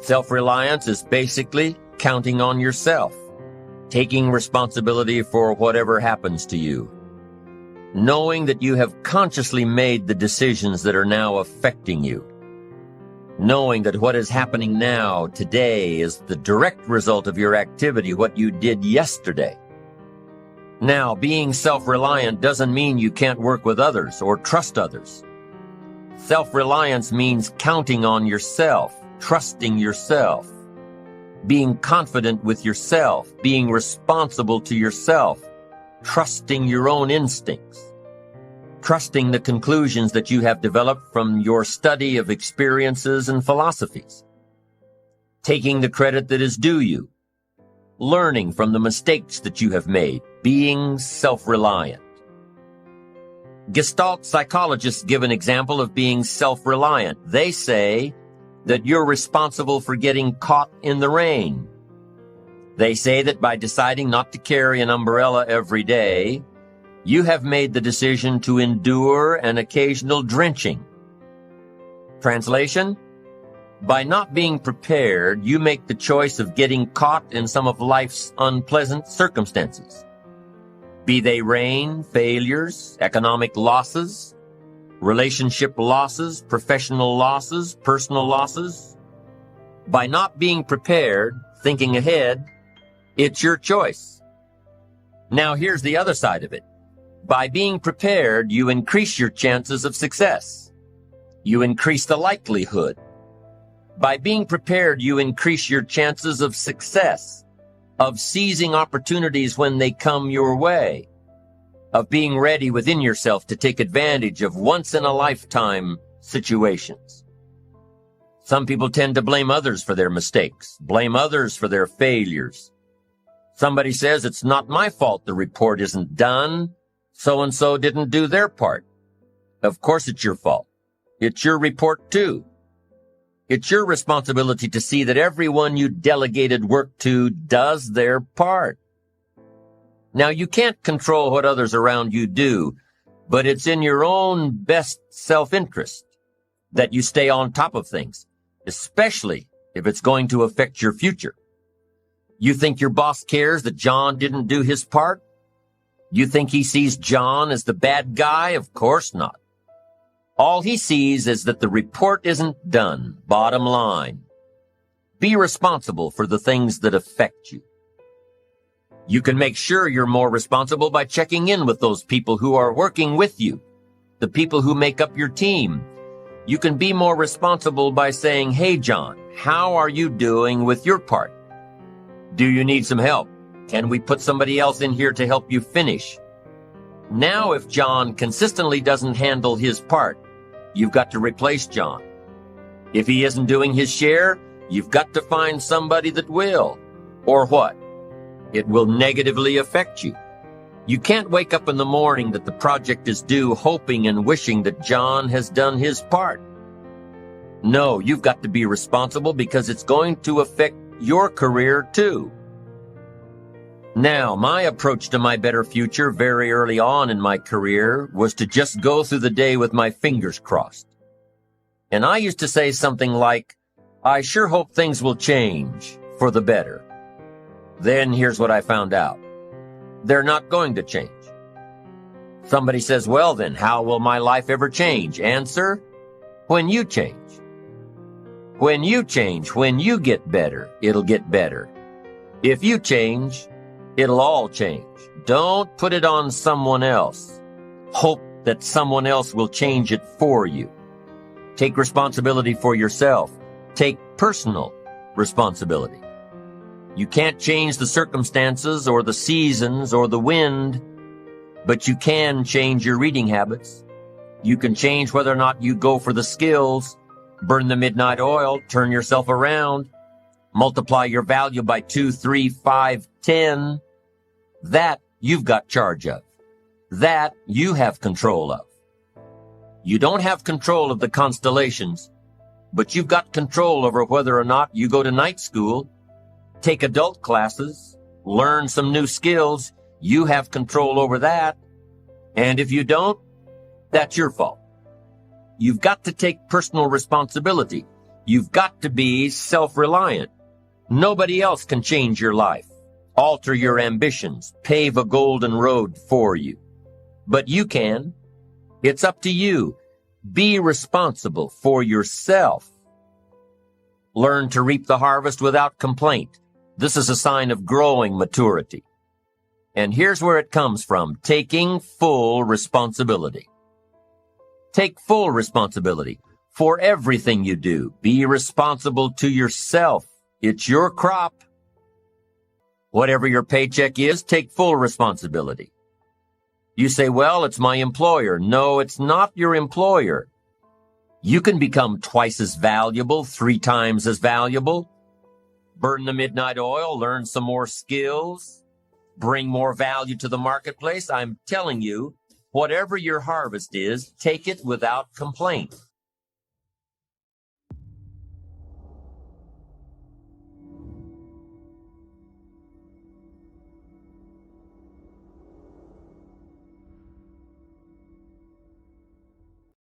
Self-reliance is basically counting on yourself, taking responsibility for whatever happens to you, knowing that you have consciously made the decisions that are now affecting you, knowing that what is happening now, today, is the direct result of your activity, what you did yesterday. Now, being self-reliant doesn't mean you can't work with others or trust others. Self-reliance means counting on yourself, trusting yourself, being confident with yourself, being responsible to yourself, trusting your own instincts, trusting the conclusions that you have developed from your study of experiences and philosophies, taking the credit that is due you, learning from the mistakes that you have made, being self-reliant. Gestalt psychologists give an example of being self-reliant. They say that you're responsible for getting caught in the rain. They say that by deciding not to carry an umbrella every day, you have made the decision to endure an occasional drenching. Translation? By not being prepared, you make the choice of getting caught in some of life's unpleasant circumstances. Be they rain, failures, economic losses, relationship losses, professional losses, personal losses. By not being prepared, thinking ahead, it's your choice. Now here's the other side of it. By being prepared, you increase your chances of success. You increase the likelihood. By being prepared, you increase your chances of success, of seizing opportunities when they come your way, of being ready within yourself to take advantage of once-in-a-lifetime situations. Some people tend to blame others for their mistakes, blame others for their failures. Somebody says, it's not my fault the report isn't done. So-and-so didn't do their part. Of course it's your fault. It's your report too. It's your responsibility to see that everyone you delegated work to does their part. Now, you can't control what others around you do, but it's in your own best self-interest that you stay on top of things, especially if it's going to affect your future. You think your boss cares that John didn't do his part? You think he sees John as the bad guy? Of course not. All he sees is that the report isn't done, bottom line. Be responsible for the things that affect you. You can make sure you're more responsible by checking in with those people who are working with you, the people who make up your team. You can be more responsible by saying, hey, John, how are you doing with your part? Do you need some help? Can we put somebody else in here to help you finish? Now, if John consistently doesn't handle his part, you've got to replace John. If he isn't doing his share, you've got to find somebody that will. Or what? It will negatively affect you. You can't wake up in the morning that the project is due hoping and wishing that John has done his part. No, you've got to be responsible because it's going to affect your career too. Now, my approach to my better future very early on in my career was to just go through the day with my fingers crossed. And I used to say something like, I sure hope things will change for the better. Then here's what I found out. They're not going to change. Somebody says, well then, how will my life ever change? Answer, when you change. When you change, when you get better, it'll get better. If you change, it'll all change. Don't put it on someone else. Hope that someone else will change it for you. Take responsibility for yourself. Take personal responsibility. You can't change the circumstances or the seasons or the wind, but you can change your reading habits. You can change whether or not you go for the skills, burn the midnight oil, turn yourself around, multiply your value by 2, 3, 5, 10. That you've got charge of. That you have control of. You don't have control of the constellations, but you've got control over whether or not you go to night school, take adult classes, learn some new skills. You have control over that. And if you don't, that's your fault. You've got to take personal responsibility. You've got to be self-reliant. Nobody else can change your life, alter your ambitions, pave a golden road for you. But you can. It's up to you. Be responsible for yourself. Learn to reap the harvest without complaint. This is a sign of growing maturity. And here's where it comes from: taking full responsibility. Take full responsibility for everything you do. Be responsible to yourself. It's your crop. Whatever your paycheck is, take full responsibility. You say, well, it's my employer. No, it's not your employer. You can become twice as valuable, 3 times as valuable. Burn the midnight oil, learn some more skills, bring more value to the marketplace. I'm telling you, whatever your harvest is, take it without complaint.